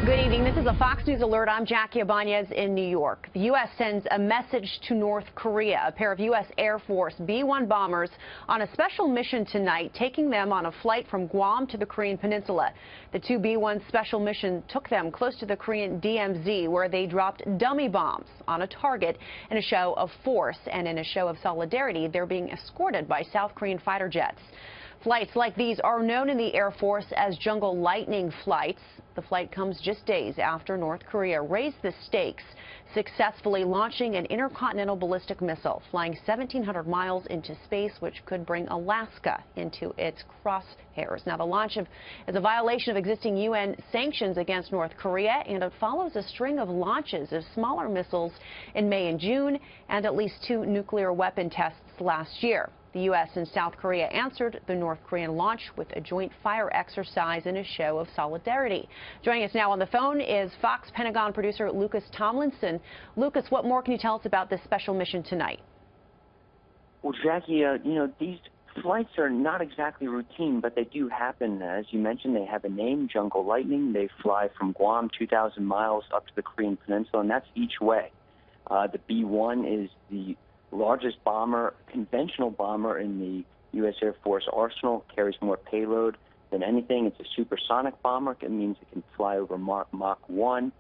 Good evening. This is a Fox News alert. I'm Jackie Ibanez in New York. The U.S. sends a message to North Korea. A pair of U.S. Air Force B-1 bombers on a special mission tonight, taking them on a flight from Guam to the Korean Peninsula. The two B-1 special mission took them close to the Korean DMZ, where they dropped dummy bombs on a target in a show of force. And in a show of solidarity, they're being escorted by South Korean fighter jets. Flights like these are known in the Air Force as jungle lightning flights. The flight comes just days after North Korea raised the stakes, successfully launching an intercontinental ballistic missile, flying 1,700 miles into space, which could bring Alaska into its crosshairs. Now, the launch is a violation of existing UN sanctions against North Korea, and it follows a string of launches of smaller missiles in May and June, and at least 2 nuclear weapon tests last year. The U.S. and South Korea answered the North Korean launch with a joint fire exercise in a show of solidarity. Joining us now on the phone is Fox Pentagon producer Lucas Tomlinson. Lucas, what more can you tell us about this special mission tonight? Well, Jackie, these flights are not exactly routine, but they do happen. As you mentioned, they have a name, Jungle Lightning. They fly from Guam 2,000 miles up to the Korean Peninsula, and that's each way. The B-1 is the largest bomber, conventional bomber in the U.S. Air Force arsenal, carries more payload than anything. It's a supersonic bomber. It means it can fly over Mach 1.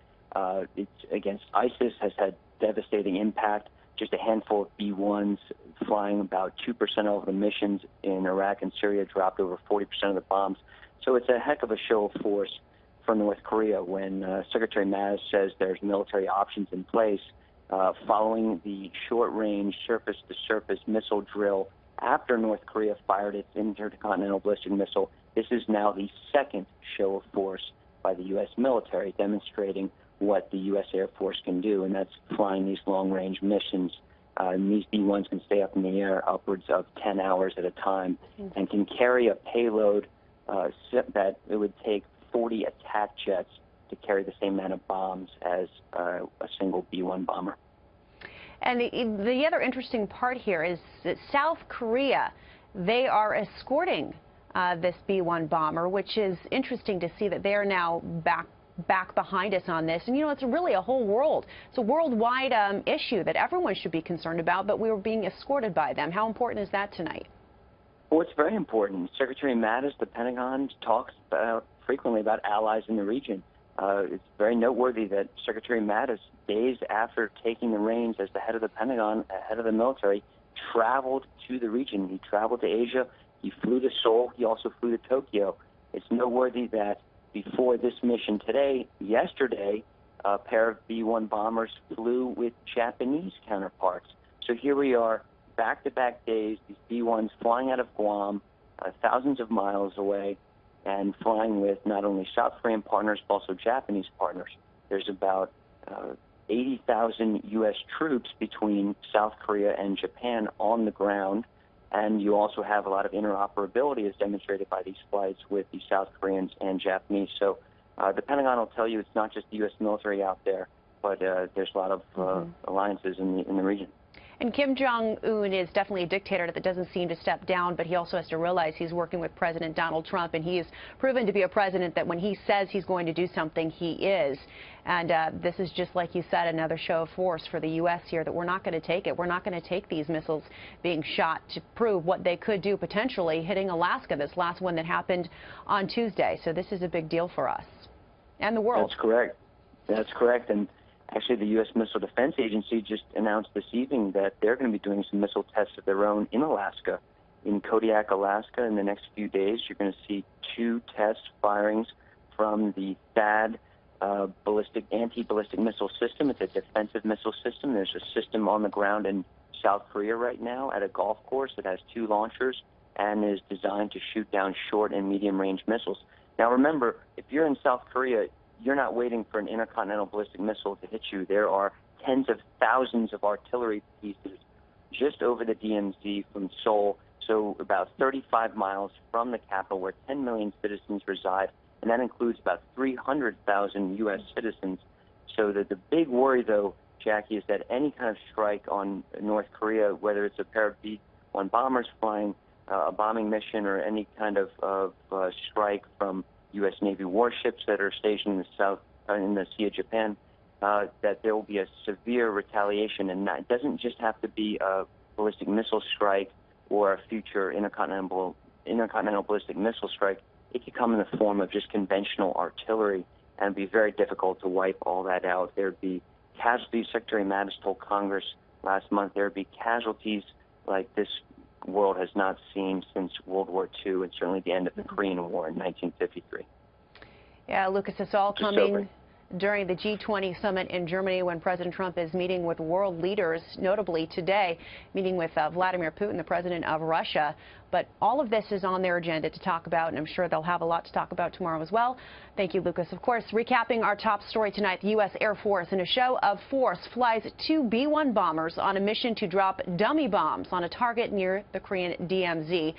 It's against ISIS, has had devastating impact. Just a handful of B-1s flying about 2% of the missions in Iraq and Syria, dropped over 40% of the bombs. So it's a heck of a show of force for North Korea when Secretary Mattis says there's military options in place. Following the short-range surface-to-surface missile drill after North Korea fired its intercontinental ballistic missile, this is now the second show of force by the U.S. military, demonstrating what the U.S. Air Force can do, and that's flying these long-range missions. And these B-1s can stay up in the air upwards of 10 hours at a time and can carry a payload that it would take 40 attack jets to carry the same amount of bombs as a single B-1 bomber. And the other interesting part here is that South Korea, they are escorting this B-1 bomber, which is interesting to see that they are now back behind us on this. And, it's really a whole world. It's a worldwide issue that everyone should be concerned about, but we were being escorted by them. How important is that tonight? Well, it's very important. Secretary Mattis, the Pentagon, talks frequently about allies in the region. It's very noteworthy that Secretary Mattis, days after taking the reins as the head of the Pentagon, head of the military, traveled to the region. He traveled to Asia. He flew to Seoul. He also flew to Tokyo. It's noteworthy that before this mission yesterday, a pair of B-1 bombers flew with Japanese counterparts. So here we are, back-to-back days, these B-1s flying out of Guam, thousands of miles away, and flying with not only South Korean partners, but also Japanese partners. There's about 80,000 U.S. troops between South Korea and Japan on the ground, and you also have a lot of interoperability as demonstrated by these flights with the South Koreans and Japanese. So the Pentagon will tell you it's not just the U.S. military out there, but there's a lot of alliances in the region. And Kim Jong-un is definitely a dictator that doesn't seem to step down, but he also has to realize he's working with President Donald Trump, and he has proven to be a president that when he says he's going to do something, he is. And this is just, like you said, another show of force for the U.S. here, that we're not going to take it. We're not going to take these missiles being shot to prove what they could do, potentially hitting Alaska, this last one that happened on Tuesday. So this is a big deal for us and the world. That's correct. That's correct. And actually, the U.S. Missile Defense Agency just announced this evening that they're going to be doing some missile tests of their own in Alaska. In Kodiak, Alaska, in the next few days, you're going to see 2 test firings from the THAAD anti-ballistic missile system. It's a defensive missile system. There's a system on the ground in South Korea right now at a golf course that has 2 launchers and is designed to shoot down short and medium-range missiles. Now, remember, if you're in South Korea, you're not waiting for an intercontinental ballistic missile to hit you. There are tens of thousands of artillery pieces just over the DMZ from Seoul, so about 35 miles from the capital where 10 million citizens reside, and that includes about 300,000 U.S. citizens. So the big worry, though, Jackie, is that any kind of strike on North Korea, whether it's a pair of B-1 bombers flying a bombing mission or any kind of strike from U.S. Navy warships that are stationed in the South in the Sea of Japan, that there will be a severe retaliation, and that doesn't just have to be a ballistic missile strike or a future intercontinental ballistic missile strike. It could come in the form of just conventional artillery, and it'd be very difficult to wipe all that out. There'd be casualties. Secretary Mattis told Congress last month there would be casualties like this world has not seen since World War II and certainly the end of the Korean War in 1953. Yeah, Lucas, it's all coming during the G20 summit in Germany when President Trump is meeting with world leaders, notably today, meeting with Vladimir Putin, the president of Russia. But all of this is on their agenda to talk about, and I'm sure they'll have a lot to talk about tomorrow as well. Thank you, Lucas. Of course, recapping our top story tonight, the U.S. Air Force, in a show of force, flies 2 B-1 bombers on a mission to drop dummy bombs on a target near the Korean DMZ.